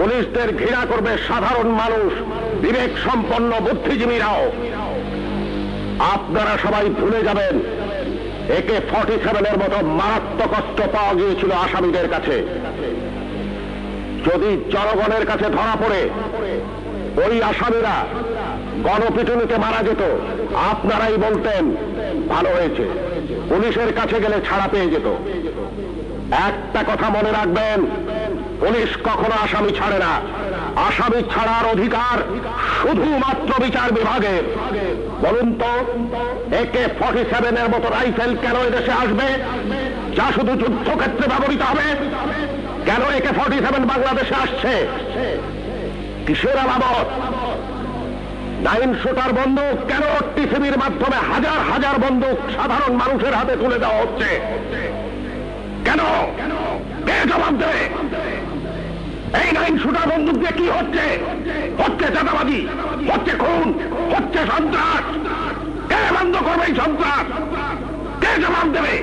পুলিশদের ঘৃণা করবে সাধারণ মানুষ, বিবেক সম্পন্ন বুদ্ধিজীবীরাও। আপনারা সবাই ভুলে যাবেন AK-47 মতো মারাত্মক অস্ত্র পাওয়া গিয়েছিল আসামিদের কাছে। যদি জনগণের কাছে ধরা পড়ে ওই আসামিরা গণপিটুনিতে মারা যেত, আপনারাই বলতেন ভালো হয়েছে, পুলিশের কাছে গেলে ছাড়া পেয়ে যেত। একটা কথা মনে রাখবেন, পুলিশ কখনো আসামি ছাড়ে না। আসামি ছাড়ার অধিকার শুধুমাত্র বিচার বিভাগের। বলুন তো, AK-47 মতো রাইফেল কেন এদেশে আসবে, যা শুধু যুদ্ধক্ষেত্রে ব্যবহৃত হবে? কেন AK-47 বাংলাদেশে আসছে? কিসের আলামত? 9 শুটার বন্দুক কেন টিসিবির মাধ্যমে হাজার হাজার বন্দুক সাধারণ মানুষের হাতে তুলে দেওয়া হচ্ছে? কেন? কে জবাব দেবে? এই 9 শুটার বন্দুক দিয়ে কি হচ্ছে? হচ্ছে চাঁদাবাজি, হচ্ছে খুন, হচ্ছে সন্ত্রাস। কে বন্ধ করবে এই সন্ত্রাস? কে জবাব দেবে?